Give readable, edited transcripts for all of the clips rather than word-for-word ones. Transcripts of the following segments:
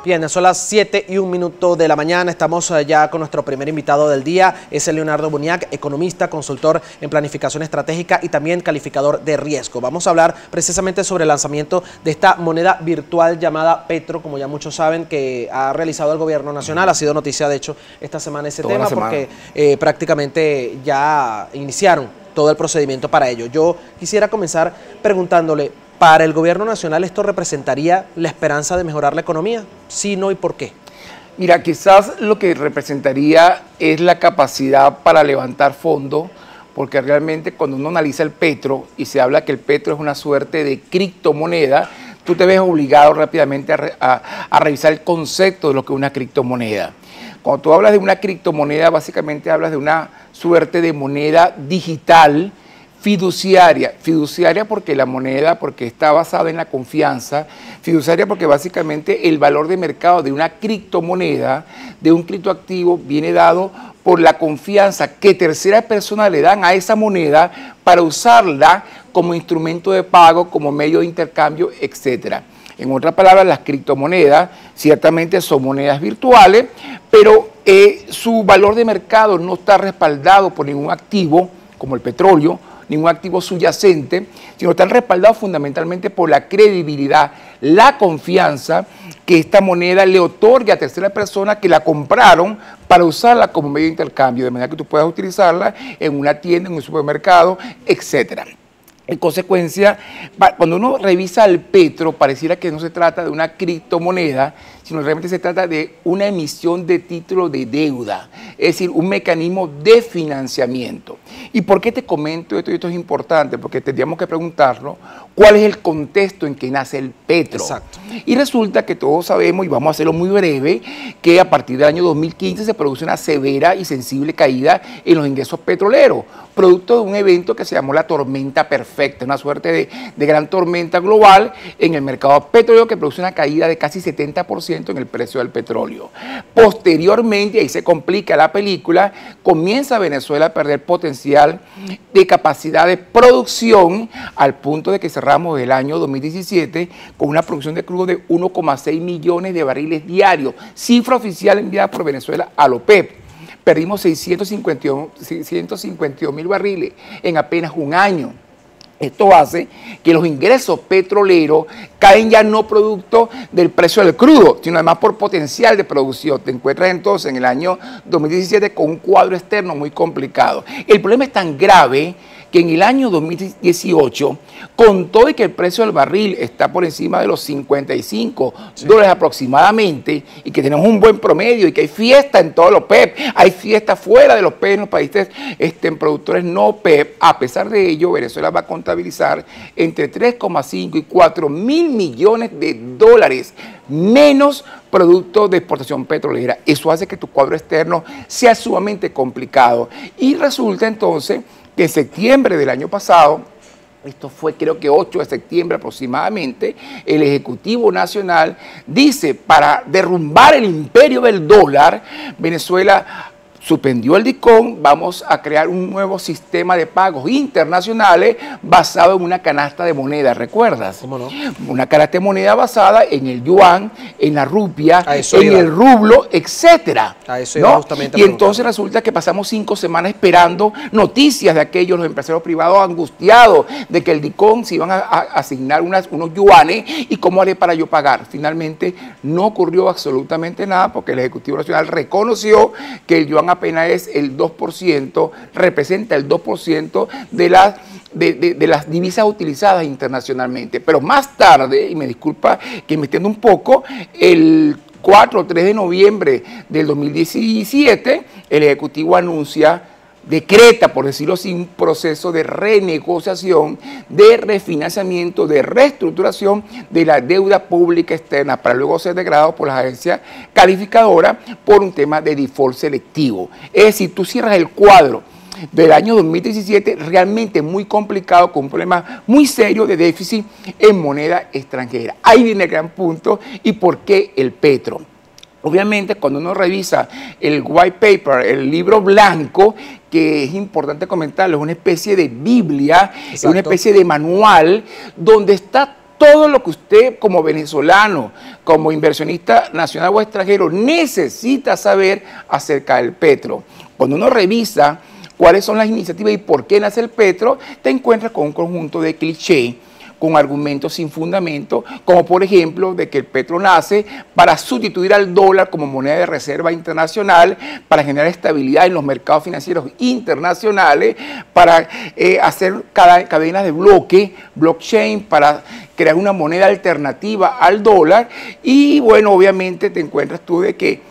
Bien, son las 7:01 de la mañana, estamos ya con nuestro primer invitado del día, es el Leonardo Buniac, economista, consultor en planificación estratégica y también calificador de riesgo. Vamos a hablar precisamente sobre el lanzamiento de esta moneda virtual llamada Petro, como ya muchos saben, que ha realizado el gobierno nacional, ha sido noticia de hecho esta semana ese tema, porque prácticamente ya iniciaron todo el procedimiento para ello. Yo quisiera comenzar preguntándole, ¿para el gobierno nacional esto representaría la esperanza de mejorar la economía? ¿Sí, no y por qué? Mira, quizás lo que representaría es la capacidad para levantar fondos, porque realmente cuando uno analiza el Petro y se habla que el Petro es una suerte de criptomoneda, tú te ves obligado rápidamente a revisar el concepto de lo que es una criptomoneda. Cuando tú hablas de una criptomoneda, básicamente hablas de una suerte de moneda digital fiduciaria porque la moneda, porque está basada en la confianza, fiduciaria porque básicamente el valor de mercado de una criptomoneda, de un criptoactivo, viene dado por la confianza que terceras personas le dan a esa moneda para usarla como instrumento de pago, como medio de intercambio, etcétera. En otras palabras, las criptomonedas ciertamente son monedas virtuales, pero su valor de mercado no está respaldado por ningún activo, como el petróleo, ningún activo subyacente, sino están respaldados fundamentalmente por la credibilidad, la confianza que esta moneda le otorga a terceras personas que la compraron para usarla como medio de intercambio, de manera que tú puedas utilizarla en una tienda, en un supermercado, etcétera. En consecuencia, cuando uno revisa el Petro, pareciera que no se trata de una criptomoneda, sino realmente se trata de una emisión de título de deuda, es decir, un mecanismo de financiamiento. ¿Y por qué te comento esto? Y esto es importante, porque tendríamos que preguntarnos cuál es el contexto en que nace el Petro. Exacto. Y resulta que todos sabemos, y vamos a hacerlo muy breve, que a partir del año 2015 se produce una severa y sensible caída en los ingresos petroleros, producto de un evento que se llamó la tormenta perfecta, una suerte de gran tormenta global en el mercado petrolero que produce una caída de casi 70% en el precio del petróleo. Posteriormente, ahí se complica la película, comienza Venezuela a perder potencial de capacidad de producción al punto de que cerramos el año 2017 con una producción de crudo de 1,6 millones de barriles diarios, cifra oficial enviada por Venezuela a la OPEP. Perdimos 652.000 barriles en apenas un año. Esto hace que los ingresos petroleros caen ya no producto del precio del crudo, sino además por potencial de producción. Te encuentras entonces en el año 2017 con un cuadro externo muy complicado. El problema es tan grave que en el año 2018, con todo y que el precio del barril está por encima de los 55 dólares aproximadamente, y que tenemos un buen promedio, y que hay fiesta en todos los PEP, hay fiesta fuera de los PEP en los países en productores no PEP, a pesar de ello, Venezuela va a contabilizar entre 3,5 y 4 mil millones de dólares menos producto de exportación petrolera. Eso hace que tu cuadro externo sea sumamente complicado. Y resulta entonces que en septiembre del año pasado, esto fue creo que 8 de septiembre aproximadamente, el Ejecutivo Nacional dice, para derrumbar el imperio del dólar, Venezuela suspendió el DICOM, vamos a crear un nuevo sistema de pagos internacionales basado en una canasta de moneda, ¿recuerdas? ¿Cómo no? Una canasta de moneda basada en el yuan, en la rupia, en el rublo, etcétera. A eso iba justamente a y entonces resulta que pasamos 5 semanas esperando noticias de aquellos, los empresarios privados angustiados de que el DICOM se iban a asignar unos yuanes y cómo haré para yo pagar. Finalmente no ocurrió absolutamente nada porque el Ejecutivo Nacional reconoció que el yuan apenas es el 2%, representa el 2% de las divisas utilizadas internacionalmente. Pero más tarde, y me disculpa que me extienda un poco, el 4 o 3 de noviembre del 2017, el Ejecutivo decreta, por decirlo así, un proceso de renegociación, de refinanciamiento, de reestructuración de la deuda pública externa para luego ser degradado por las agencias calificadoras por un tema de default selectivo. Es decir, tú cierras el cuadro del año 2017 realmente muy complicado, con un problema muy serio de déficit en moneda extranjera. Ahí viene el gran punto y por qué el Petro. Obviamente, cuando uno revisa el white paper, el libro blanco, que es importante comentarlo, es una especie de Biblia, es una especie de manual donde está todo lo que usted como venezolano, como inversionista nacional o extranjero, necesita saber acerca del petro. Cuando uno revisa cuáles son las iniciativas y por qué nace el petro, te encuentras con un conjunto de clichés, con argumentos sin fundamento, como por ejemplo de que el petro nace para sustituir al dólar como moneda de reserva internacional, para generar estabilidad en los mercados financieros internacionales, para hacer cadenas de bloque, blockchain, para crear una moneda alternativa al dólar. Y bueno, obviamente te encuentras tú de que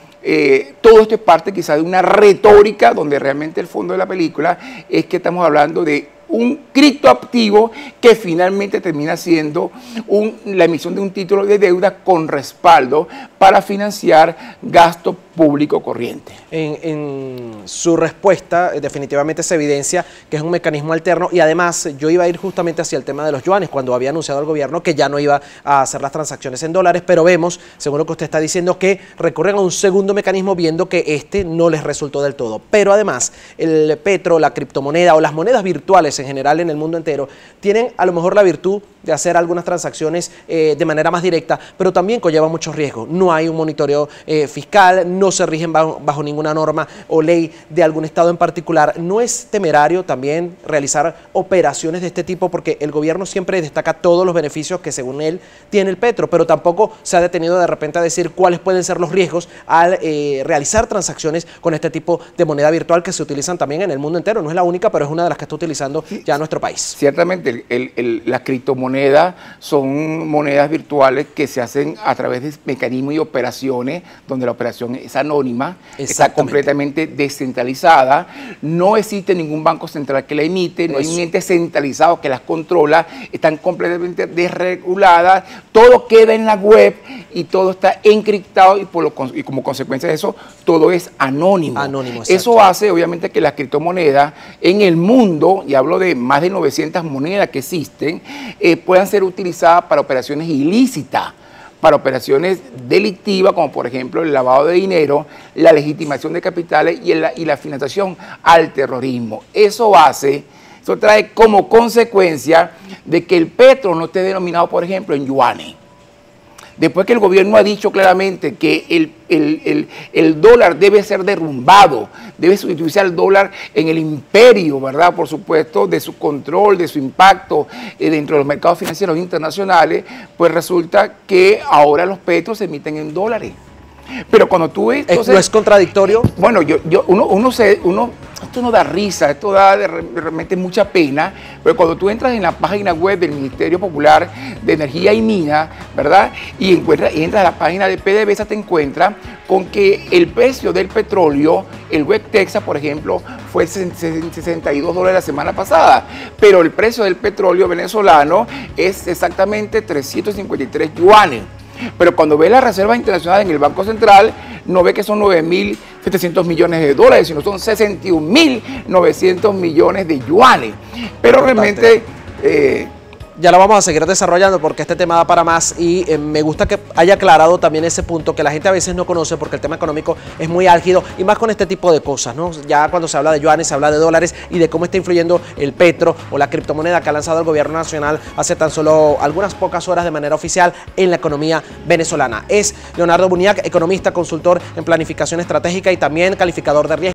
todo esto es parte quizá de una retórica donde realmente el fondo de la película es que estamos hablando de un criptoactivo que finalmente termina siendo la emisión de un título de deuda con respaldo para financiar gasto público corriente. En su respuesta definitivamente se evidencia que es un mecanismo alterno, y además yo iba a ir justamente hacia el tema de los yuanes cuando había anunciado el gobierno que ya no iba a hacer las transacciones en dólares, pero vemos, según lo que usted está diciendo, que recurren a un segundo mecanismo viendo que este no les resultó del todo. Pero además el petro, la criptomoneda o las monedas virtuales en general en el mundo entero tienen a lo mejor la virtud de hacer algunas transacciones de manera más directa, pero también conlleva muchos riesgos. No hay un monitoreo fiscal, no se rigen bajo ninguna norma o ley de algún estado en particular. ¿No es temerario también realizar operaciones de este tipo? Porque el gobierno siempre destaca todos los beneficios que según él tiene el petro, pero tampoco se ha detenido de repente a decir cuáles pueden ser los riesgos al realizar transacciones con este tipo de moneda virtual que se utilizan también en el mundo entero. No es la única, pero es una de las que está utilizando ya nuestro país. Ciertamente, las criptomonedas son monedas virtuales que se hacen a través de mecanismos y operaciones donde la operación es anónima, está completamente descentralizada, no existe ningún banco central que la emite, no hay un ente centralizado que las controla, están completamente desreguladas, todo queda en la web y todo está encriptado y como consecuencia de eso todo es anónimo. Eso hace obviamente que las criptomonedas en el mundo, y hablo de más de 900 monedas que existen, puedan ser utilizadas para operaciones ilícitas, para operaciones delictivas, como por ejemplo el lavado de dinero, la legitimación de capitales y la financiación al terrorismo. Eso trae como consecuencia de que el petro no esté denominado, por ejemplo, en yuanes. Después que el gobierno ha dicho claramente que el dólar debe ser derrumbado, debe sustituirse al dólar en el imperio, ¿verdad? Por supuesto, de su control, de su impacto dentro de los mercados financieros internacionales, pues resulta que ahora los petros se emiten en dólares. Pero cuando tú ves... ¿No es contradictorio? Bueno, esto no da risa, esto da realmente mucha pena, pero cuando tú entras en la página web del Ministerio Popular de Energía y Minas, ¿verdad? Y entras a la página de PDVSA, te encuentras con que el precio del petróleo, el West Texas, por ejemplo, fue $62 la semana pasada, pero el precio del petróleo venezolano es exactamente 353 yuanes. Pero cuando ve las reservas internacionales en el Banco Central, no ve que son 9.700 millones de dólares, sino son 61.900 millones de yuanes. Pero realmente... ya lo vamos a seguir desarrollando porque este tema da para más, y me gusta que haya aclarado también ese punto que la gente a veces no conoce, porque el tema económico es muy álgido y más con este tipo de cosas, ¿no? Ya cuando se habla de yuanes, se habla de dólares y de cómo está influyendo el petro o la criptomoneda que ha lanzado el gobierno nacional hace tan solo algunas pocas horas de manera oficial en la economía venezolana. Es Leonardo Buniac, economista, consultor en planificación estratégica y también calificador de riesgo.